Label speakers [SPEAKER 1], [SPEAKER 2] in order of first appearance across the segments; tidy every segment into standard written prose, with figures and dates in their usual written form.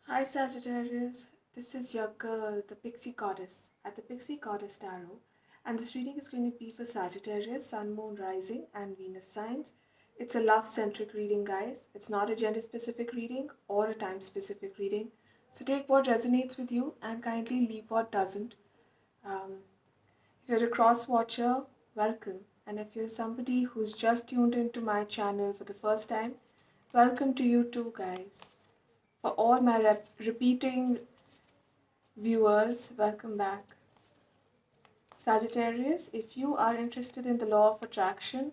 [SPEAKER 1] Hi Sagittarius, this is your girl, the Pixie Goddess, at the Pixie Goddess Tarot, and this reading is going to be for Sagittarius, Sun, Moon, Rising, and Venus signs. It's a love centric reading, guys. It's not a gender specific reading or a time specific reading. So take what resonates with you and kindly leave what doesn't. Um, if you're a cross watcher, welcome. And if you're somebody who's just tuned into my channel for the first time, welcome to you too, guys. For all my repeating viewers, welcome back. Sagittarius, if you are interested in the law of attraction,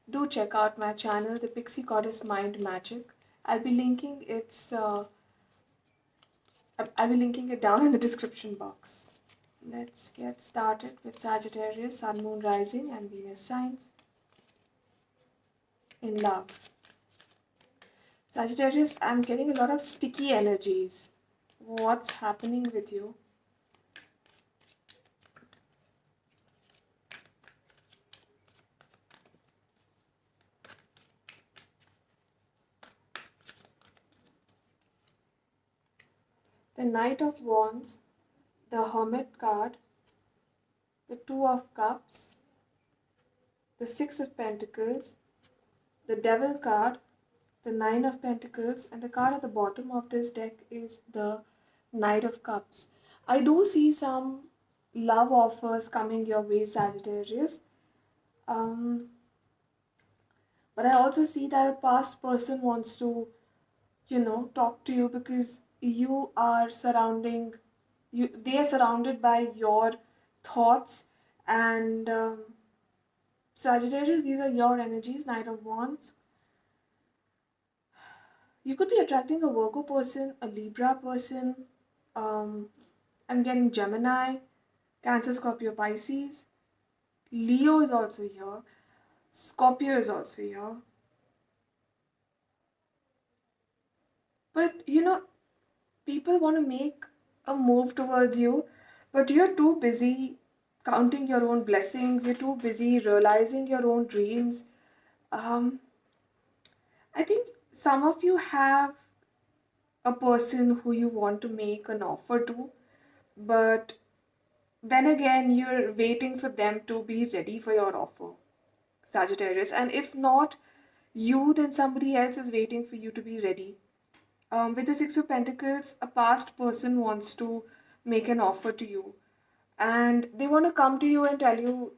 [SPEAKER 1] do check out my channel, The Pixie Goddess Mind Magic. I'll be linking I'll be linking it down in the description box. Let's get started with Sagittarius, Sun, Moon, Rising, and Venus signs in love. Sagittarius, I'm getting a lot of sticky energies. What's happening with you? The Knight of Wands, the Hermit card, the Two of Cups, the Six of Pentacles, the Devil card, the Nine of Pentacles, and the card at the bottom of this deck is the Knight of Cups. I do see some love offers coming your way, Sagittarius. Um, but I also see that a past person wants to, talk to you because you are surrounding you. They are surrounded by your thoughts and Sagittarius. These are your energies. Knight of Wands. You could be attracting a Virgo person, a Libra person. Um, I'm getting Gemini, Cancer, Scorpio, Pisces. Leo is also here. Scorpio is also here. But people want to make a move towards you, but you're too busy counting your own blessings. You're too busy realizing your own dreams. Um, I think some of you have a person who you want to make an offer to, but then again, you're waiting for them to be ready for your offer, Sagittarius. And if not you, then somebody else is waiting for you to be ready. With the Six of Pentacles, a past person wants to make an offer to you, and they want to come to you and tell you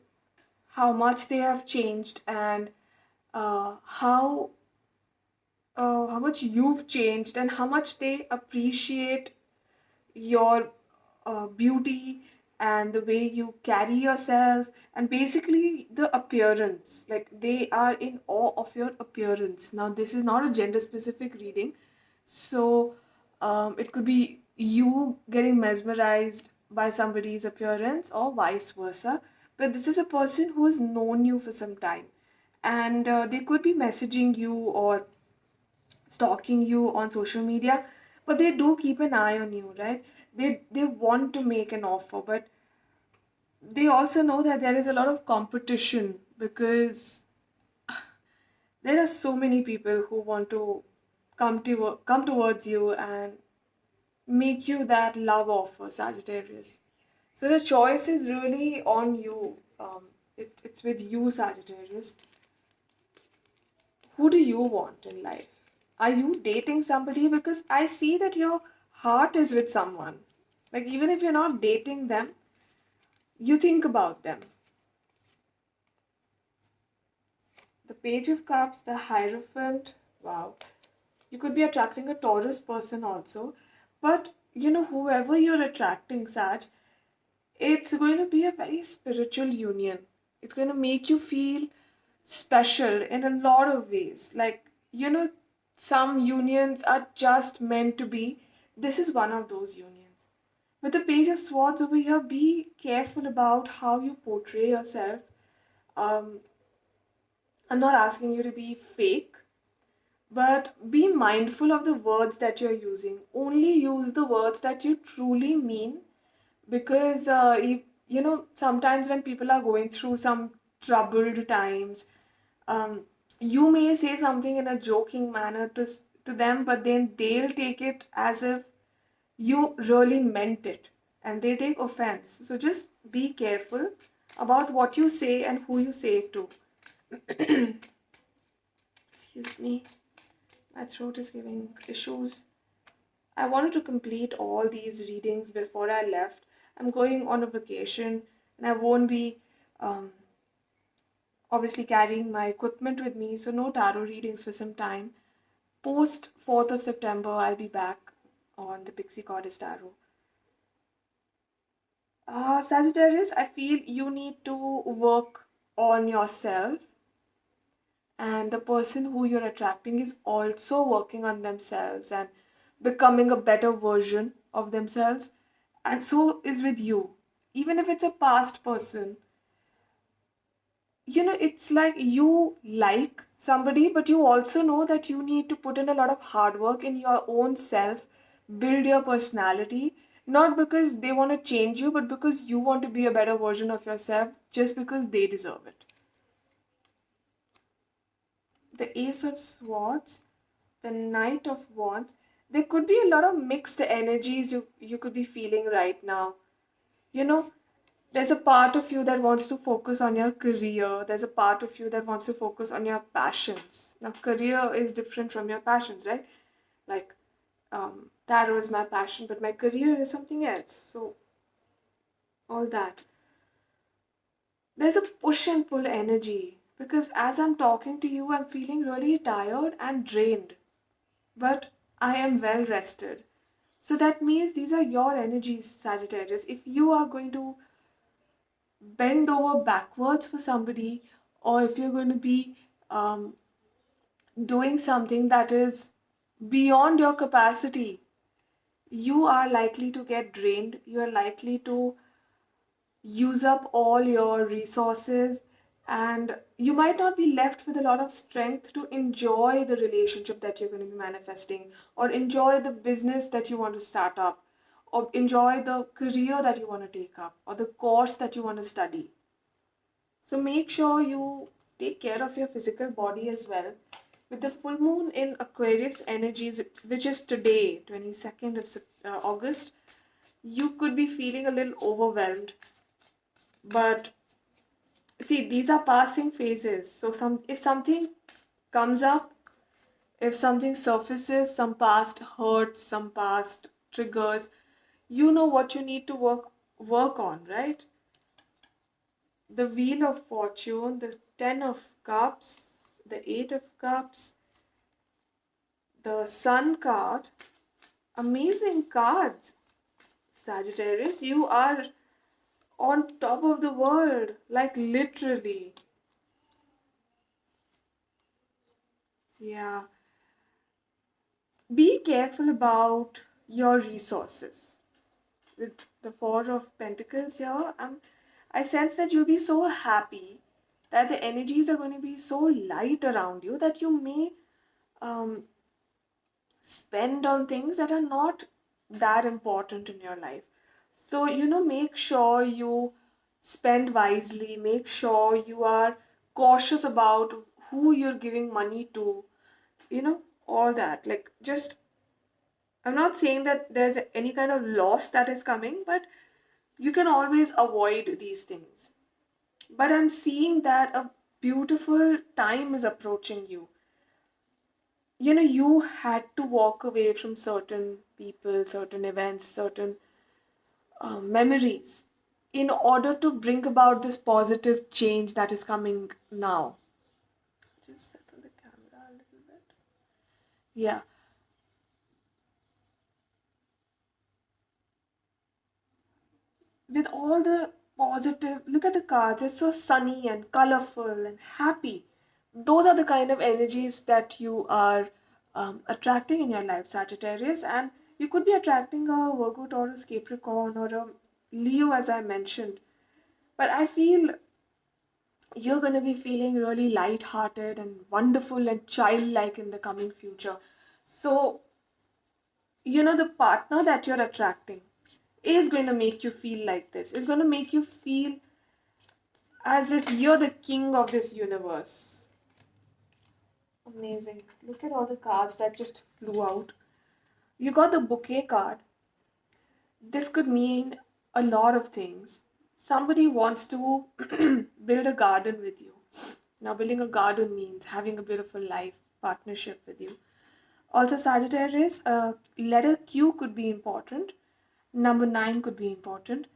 [SPEAKER 1] how much they have changed and uh, how how much you've changed and how much they appreciate your beauty and the way you carry yourself and basically the appearance. Like they are in awe of your appearance. Now, this is not a gender specific reading, so it could be you getting mesmerized by somebody's appearance or vice versa. But this is a person who's known you for some time, and they could be messaging you or stalking you on social media, but they do keep an eye on you, right? They want to make an offer, but they also know that there is a lot of competition because there are so many people who want to come towards you and make you that love offer, Sagittarius. So the choice is really on you. It's with you, Sagittarius. Who do you want in life? Are you dating somebody? Because I see that your heart is with someone. Like, even if you're not dating them, you think about them. The Page of Cups, the Hierophant. Wow. You could be attracting a Taurus person also. But, whoever you're attracting, Sag, it's going to be a very spiritual union. It's going to make you feel special in a lot of ways. Like, some unions are just meant to be. This is one of those unions. With the Page of Swords over here, be careful about how you portray yourself. Um, I'm not asking you to be fake, but be mindful of the words that you're using. Only use the words that you truly mean because sometimes when people are going through some troubled times, um, you may say something in a joking manner to them, but then they'll take it as if you really meant it, and they take offense. So just be careful about what you say and who you say it to. Excuse me, my throat is giving issues. I wanted to complete all these readings before I left. I'm going on a vacation and I won't be um, obviously carrying my equipment with me, so no tarot readings for some time. Post 4th of September, I'll be back on the Pixie Goddess Tarot. Sagittarius, I feel you need to work on yourself, and the person who you're attracting is also working on themselves and becoming a better version of themselves. And so is with you. Even if it's a past person, it's like you like somebody, but you also know that you need to put in a lot of hard work in your own self, build your personality, not because they want to change you, but because you want to be a better version of yourself just because they deserve it. The Ace of Swords, the Knight of Wands, there could be a lot of mixed energies you could be feeling right now. You know, there's a part of you that wants to focus on your career. There's a part of you that wants to focus on your passions. Now, career is different from your passions, right? Like, tarot is my passion, but my career is something else. So, all that. There's a push and pull energy because as I'm talking to you, I'm feeling really tired and drained, but I am well rested. So, that means these are your energies, Sagittarius. If you are going to bend over backwards for somebody, or if you're going to be um, doing something that is beyond your capacity, you are likely to get drained. You are likely to use up all your resources, and you might not be left with a lot of strength to enjoy the relationship that you're going to be manifesting, or enjoy the business that you want to start up, or enjoy the career that you want to take up, or the course that you want to study. So make sure you take care of your physical body as well. With the full moon in Aquarius energies, which is today, 22nd of August, you could be feeling a little overwhelmed. But see, these are passing phases. So if something comes up, if something surfaces, some past hurts, some past triggers, you know what you need to work on, right? The Wheel of Fortune, the Ten of Cups, the Eight of Cups, the Sun card. Amazing cards, Sagittarius. You are on top of the world, like literally. Yeah. Be careful about your resources. With the Four of Pentacles here, I sense that you'll be so happy that the energies are going to be so light around you that you may um, spend on things that are not that important in your life. So, make sure you spend wisely, make sure you are cautious about who you're giving money to, all that. Like, just, I'm not saying that there's any kind of loss that is coming, but you can always avoid these things. But I'm seeing that a beautiful time is approaching you. You had to walk away from certain people, certain events, certain memories in order to bring about this positive change that is coming now. Just settle the camera a little bit. Yeah. With all the positive, look at the cards, it's so sunny and colorful and happy. Those are the kind of energies that you are attracting in your life, Sagittarius. And you could be attracting a Virgo, Taurus, Capricorn, or a Leo, as I mentioned. But I feel you're going to be feeling really light-hearted and wonderful and childlike in the coming future. So, the partner that you're attracting is going to make you feel like this. It's going to make you feel as if you're the king of this universe. Amazing. Look at all the cards that just flew out. You got the bouquet card. This could mean a lot of things. Somebody wants to build a garden with you. Now, building a garden means having a beautiful life partnership with you. Also, Sagittarius, letter Q could be important. Number 9 could be important.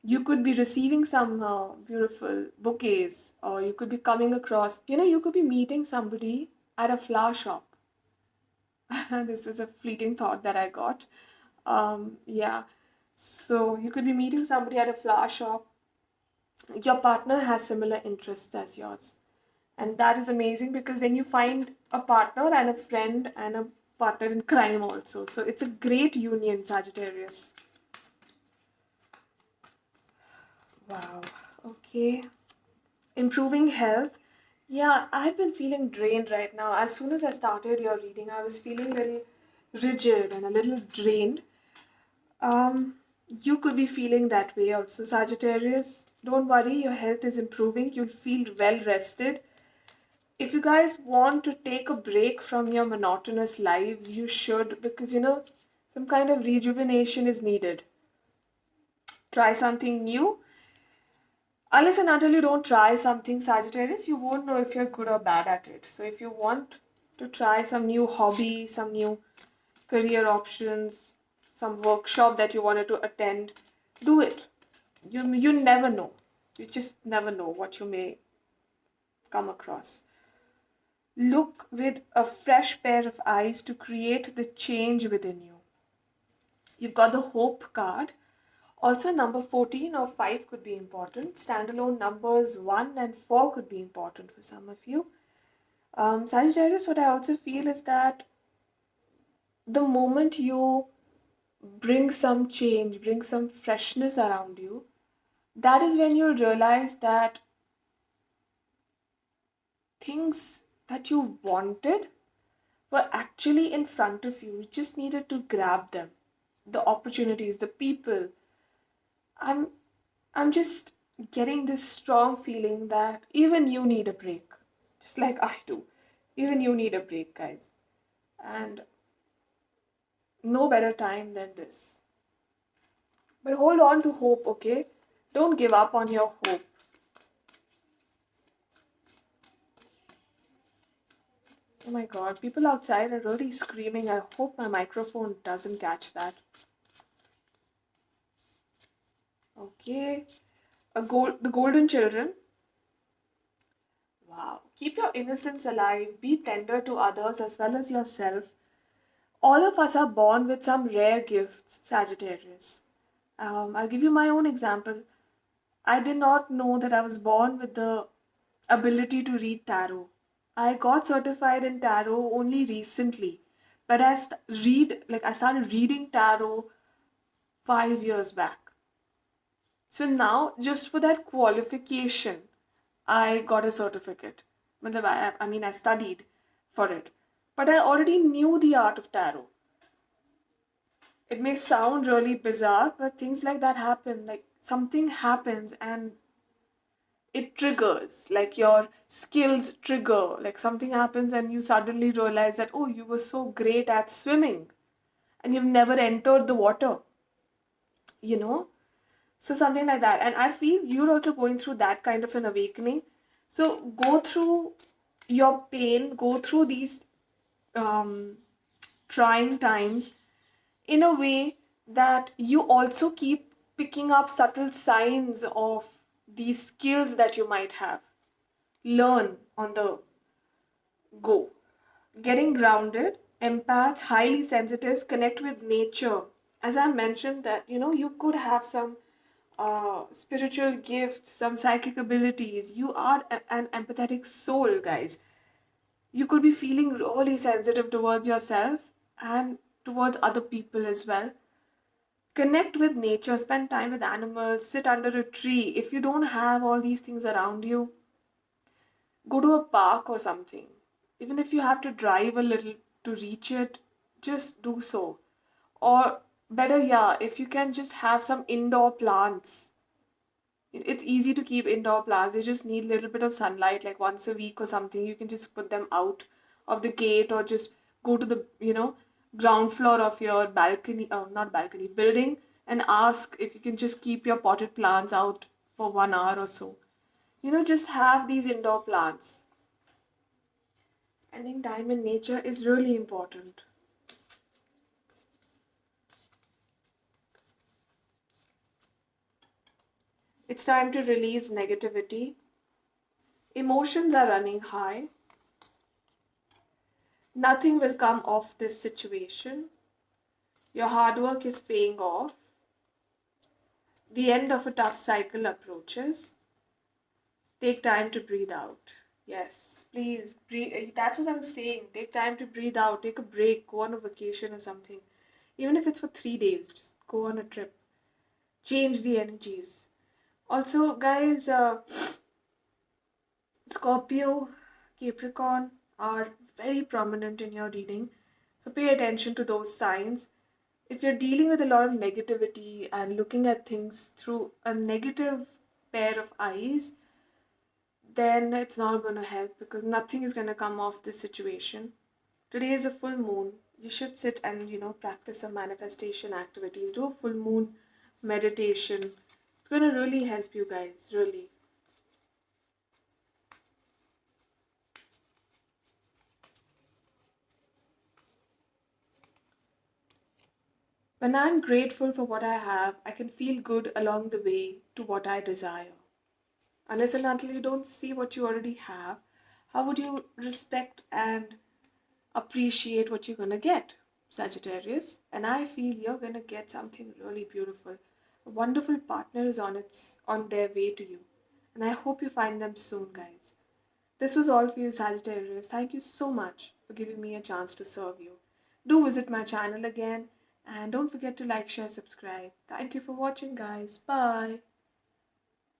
[SPEAKER 1] You could be receiving some beautiful bouquets, or you could be coming across, you could be meeting somebody at a flower shop. This is a fleeting thought that I got. Yeah. So you could be meeting somebody at a flower shop. Your partner has similar interests as yours. And that is amazing because then you find a partner and a friend and a partner in crime also. So it's a great union, Sagittarius. Wow. Okay. Improving health. Yeah, I've been feeling drained right now. As soon as I started your reading, I was feeling a little rigid and a little drained. You could be feeling that way also, Sagittarius. Don't worry, your health is improving. You'll feel well rested. If you guys want to take a break from your monotonous lives, you should, because some kind of rejuvenation is needed. Try something new. Unless and until you don't try something, Sagittarius, you won't know if you're good or bad at it. So if you want to try some new hobby, some new career options, some workshop that you wanted to attend, do it. You never know. You just never know what you may come across. Look with a fresh pair of eyes to create the change within you. You've got the hope card. Also, number 14 or 5 could be important. Standalone numbers 1 and 4 could be important for some of you. Sagittarius, what I also feel is that the moment you bring some change, bring some freshness around you, that is when you realize that things that you wanted were actually in front of you. You just needed to grab them. The opportunities, the people. I'm I'm just getting this strong feeling that even you need a break. Just like I do. Even you need a break, guys. And no better time than this. But hold on to hope, okay? Don't give up on your hope. Oh my god, people outside are really screaming. I hope my microphone doesn't catch that. Okay. The golden children. Wow. Keep your innocence alive. Be tender to others as well as yourself. All of us are born with some rare gifts, Sagittarius. I'll give you my own example. I did not know that I was born with the ability to read tarot. I got certified in tarot only recently, but I started reading tarot 5 years back. So now, just for that qualification, I got a certificate. I studied for it. But I already knew the art of tarot. It may sound really bizarre, but things like that happen. Like something happens and it triggers, like your skills trigger. Like something happens and you suddenly realize that, oh, you were so great at swimming and you've never entered the water, you know? So something like that. And I feel you're also going through that kind of an awakening. So go through your pain, go through these um, trying times in a way that you also keep picking up subtle signs of these skills that you might have. Learn on the go. Getting grounded, empaths, highly sensitives connect with nature. As I mentioned, that you could have some spiritual gifts, some psychic abilities. You are an empathetic soul, guys. You could be feeling really sensitive towards yourself and towards other people as well. Connect with nature, spend time with animals, sit under a tree. If you don't have all these things around you, go to a park or something. Even if you have to drive a little to reach it, just do so. Or better, yeah, if you can just have some indoor plants. It's easy to keep indoor plants. They just need a little bit of sunlight, like once a week or something. You can just put them out of the gate or just go to the, ground floor of your balcony, not balcony, building. and ask if you can just keep your potted plants out for 1 hour or so. Just have these indoor plants. Spending time in nature is really important. It's time to release negativity. Emotions are running high. Nothing will come off this situation. Your hard work is paying off. The end of a tough cycle approaches. Take time to breathe out. Yes, please breathe. That's what I'm saying. Take time to breathe out. Take a break. Go on a vacation or something. Even if it's for 3 days, just go on a trip. Change the energies. Also, guys, Scorpio, Capricorn are very prominent in your reading. So pay attention to those signs. If you're dealing with a lot of negativity and looking at things through a negative pair of eyes, then it's not going to help because nothing is going to come off this situation. Today is a full moon. You should sit and, practice some manifestation activities. Do a full moon meditation. It's going to really help you guys, really. When I'm grateful for what I have, I can feel good along the way to what I desire. Unless and until you don't see what you already have, how would you respect and appreciate what you're going to get, Sagittarius? And I feel you're going to get something really beautiful. A wonderful partner is on their way to you. And I hope you find them soon, guys. This was all for you, Sagittarius. Thank you so much for giving me a chance to serve you. Do visit my channel again and don't forget to like, share, subscribe. Thank you for watching, guys. Bye.